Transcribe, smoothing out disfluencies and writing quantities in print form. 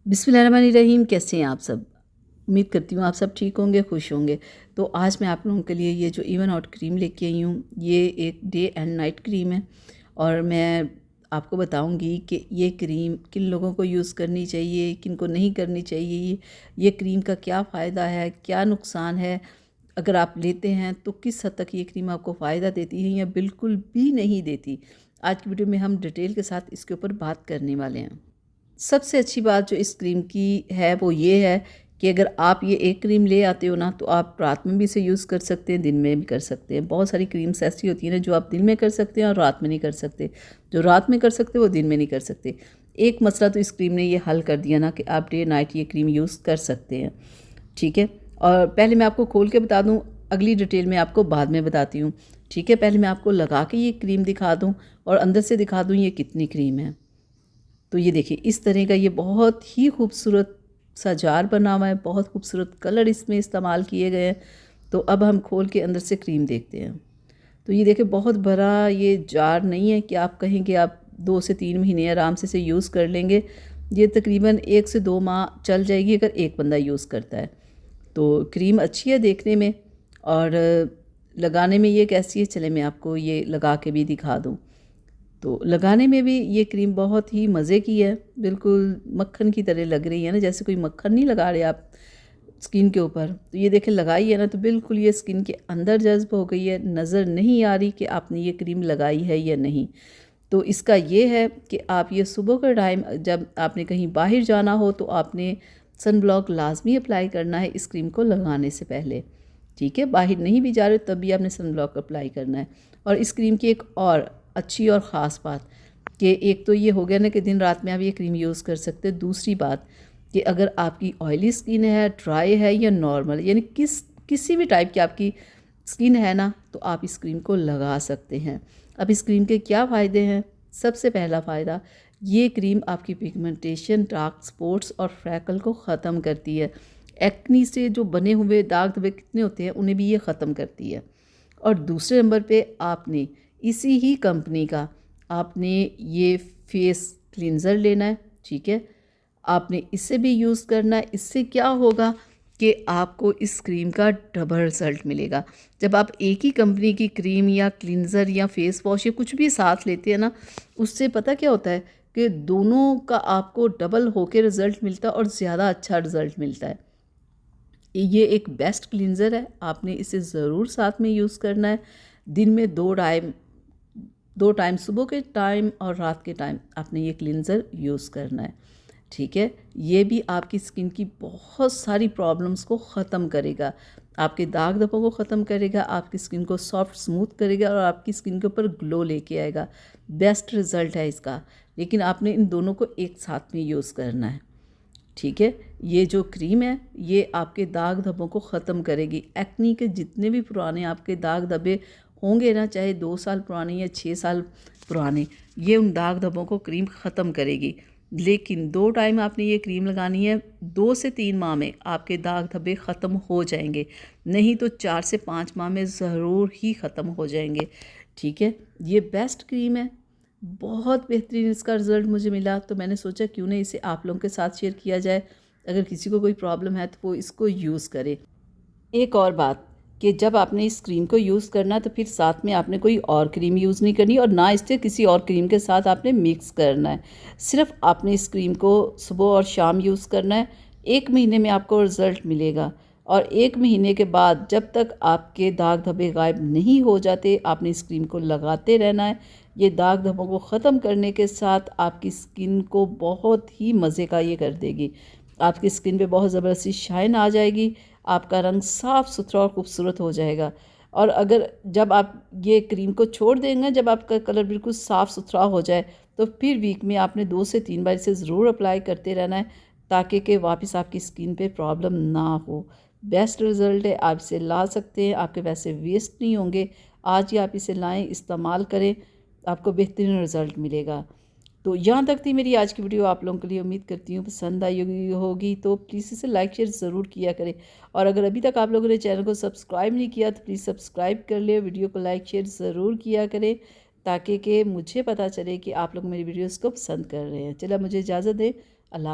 बिस्मिल्लाहिर्रहमानिर्रहीम। कैसे हैं आप सब? उम्मीद करती हूँ आप सब ठीक होंगे, खुश होंगे। तो आज मैं आप लोगों के लिए ये जो इवन आउट क्रीम लेके आई हूँ, ये एक डे एंड नाइट क्रीम है और मैं आपको बताऊंगी कि ये क्रीम किन लोगों को यूज़ करनी चाहिए, किन को नहीं करनी चाहिए, ये क्रीम का क्या फ़ायदा है, क्या नुकसान है, अगर आप लेते हैं तो किस हद तक ये क्रीम आपको फ़ायदा देती है या बिल्कुल भी नहीं देती। आज की वीडियो में हम डिटेल के साथ इसके ऊपर बात करने वाले हैं। सबसे अच्छी बात जो इस क्रीम की है वो ये है कि अगर आप ये एक क्रीम ले आते हो ना, तो आप रात में भी इसे यूज़ कर सकते हैं, दिन में भी कर सकते हैं। बहुत सारी क्रीम्स ऐसी होती हैं ना जो आप दिन में कर सकते हैं और रात में नहीं कर सकते। जो रात में कर सकते वो दिन में नहीं कर सकते। एक मसला तो इस क्रीम ने ये हल कर दिया ना कि आप डे नाइट ये क्रीम यूज़ कर सकते हैं। ठीक है, और पहले मैं आपको खोल के बता दूँ, अगली डिटेल में आपको बाद में बताती हूँ। ठीक है, पहले मैं आपको लगा के ये क्रीम दिखा दूँ और अंदर से दिखा दूँ ये कितनी क्रीम है। तो ये देखिए, इस तरह का ये बहुत ही खूबसूरत सा जार बना हुआ है, बहुत खूबसूरत कलर इसमें इस्तेमाल किए गए हैं। तो अब हम खोल के अंदर से क्रीम देखते हैं। तो ये देखिए, बहुत बड़ा ये जार नहीं है कि आप कहें कि आप 2 से 3 महीने आराम से इसे यूज़ कर लेंगे। ये तकरीबन 1 से 2 माह चल जाएगी अगर एक बंदा यूज़ करता है। तो क्रीम अच्छी है देखने में और लगाने में ये कैसी है, चले मैं आपको ये लगा के भी दिखा दूँ। तो लगाने में भी ये क्रीम बहुत ही मज़े की है, बिल्कुल मक्खन की तरह लग रही है ना, जैसे कोई मक्खन नहीं लगा रहे आप स्किन के ऊपर। तो ये देखें, लगाई है ना तो बिल्कुल ये स्किन के अंदर जज्ब हो गई है, नज़र नहीं आ रही कि आपने ये क्रीम लगाई है या नहीं। तो इसका ये है कि आप ये सुबह का टाइम जब आपने कहीं बाहर जाना हो तो आपने सन ब्लॉक लाजमी अप्लाई करना है इस क्रीम को लगाने से पहले। ठीक है, बाहर नहीं भी जा रहे तब भी आपने सन ब्लॉक अप्लाई करना है। और इस क्रीम की एक और अच्छी और ख़ास बात कि एक तो ये हो गया ना कि दिन रात में आप ये क्रीम यूज़ कर सकते हैं। दूसरी बात कि अगर आपकी ऑयली स्किन है, ड्राई है या नॉर्मल, यानी किसी भी टाइप की आपकी स्किन है ना, तो आप इस क्रीम को लगा सकते हैं। अब इस क्रीम के क्या फ़ायदे हैं? सबसे पहला फ़ायदा, ये क्रीम आपकी पिगमेंटेशन, डार्क स्पॉट्स और फ्रैकल को ख़त्म करती है। एक्नी से जो बने हुए दाग धब्बे कितने होते हैं उन्हें भी ये ख़त्म करती है। और दूसरे नंबर पे आपने इसी ही कंपनी का आपने ये फेस क्लींज़र लेना है। ठीक है, आपने इसे भी यूज़ करना है। इससे क्या होगा कि आपको इस क्रीम का डबल रिज़ल्ट मिलेगा। जब आप एक ही कंपनी की क्रीम या क्लींज़र या फेस वॉश या कुछ भी साथ लेते हैं ना, उससे पता क्या होता है कि दोनों का आपको डबल होके रिज़ल्ट मिलता है और ज़्यादा अच्छा रिज़ल्ट मिलता है। ये एक बेस्ट क्लींज़र है, आपने इसे ज़रूर साथ में यूज़ करना है। दिन में 2 टाइम सुबह के टाइम और रात के टाइम आपने ये क्लींज़र यूज़ करना है। ठीक है, ये भी आपकी स्किन की बहुत सारी प्रॉब्लम्स को ख़त्म करेगा, आपके दाग धब्बों को ख़त्म करेगा, आपकी स्किन को सॉफ्ट स्मूथ करेगा और आपकी स्किन के ऊपर ग्लो लेके आएगा। बेस्ट रिज़ल्ट है इसका, लेकिन आपने इन दोनों को एक साथ में यूज़ करना है। ठीक है, ये जो क्रीम है ये आपके दाग धब्बों को ख़त्म करेगी। एक्नी के जितने भी पुराने आपके दाग धब्बे होंगे ना, चाहे 2 साल पुराने या 6 साल पुराने, ये उन दाग धब्बों को क्रीम ख़त्म करेगी। लेकिन 2 टाइम आपने ये क्रीम लगानी है। 2 से 3 माह में आपके दाग धब्बे ख़त्म हो जाएंगे, नहीं तो 4 से 5 माह में ज़रूर ही ख़त्म हो जाएंगे। ठीक है, ये बेस्ट क्रीम है, बहुत बेहतरीन इसका रिज़ल्ट मुझे मिला। तो मैंने सोचा क्यों नहीं इसे आप लोगों के साथ शेयर किया जाए। अगर किसी को कोई प्रॉब्लम है तो वो इसको यूज़ करे। एक और बात कि जब आपने इस क्रीम को यूज़ करना तो फिर साथ में आपने कोई और क्रीम यूज़ नहीं करनी और ना इसे किसी और क्रीम के साथ आपने मिक्स करना है। सिर्फ आपने इस क्रीम को सुबह और शाम यूज़ करना है। 1 महीने में आपको रिज़ल्ट मिलेगा और 1 महीने के बाद जब तक आपके दाग धब्बे गायब नहीं हो जाते, आपने इस क्रीम को लगाते रहना है। ये दाग धब्बों को ख़त्म करने के साथ आपकी स्किन को बहुत ही मज़े का ये कर देगी। आपकी स्किन पे बहुत ज़बरदस्ती शाइन आ जाएगी, आपका रंग साफ़ सुथरा और खूबसूरत हो जाएगा। और अगर जब आप ये क्रीम को छोड़ देंगे, जब आपका कलर बिल्कुल साफ़ सुथरा हो जाए, तो फिर वीक में आपने 2 से 3 बार इसे ज़रूर अप्लाई करते रहना है, ताकि कि वापस आपकी स्किन पे प्रॉब्लम ना हो। बेस्ट रिज़ल्ट है, आप इसे ला सकते हैं, आपके पैसे वेस्ट नहीं होंगे। आज ही आप इसे लाएँ, इस्तेमाल करें, आपको बेहतरीन रिज़ल्ट मिलेगा। तो यहाँ तक थी मेरी आज की वीडियो। आप लोगों के लिए उम्मीद करती हूँ पसंद आई होगी तो प्लीज़ इसे लाइक शेयर ज़रूर किया करें। और अगर अभी तक आप लोगों ने चैनल को सब्सक्राइब नहीं किया तो प्लीज़ सब्सक्राइब कर ले, वीडियो को लाइक शेयर ज़रूर किया करें, ताकि कि मुझे पता चले कि आप लोग मेरी वीडियोज़ को पसंद कर रहे हैं। चलो मुझे इजाज़त दें।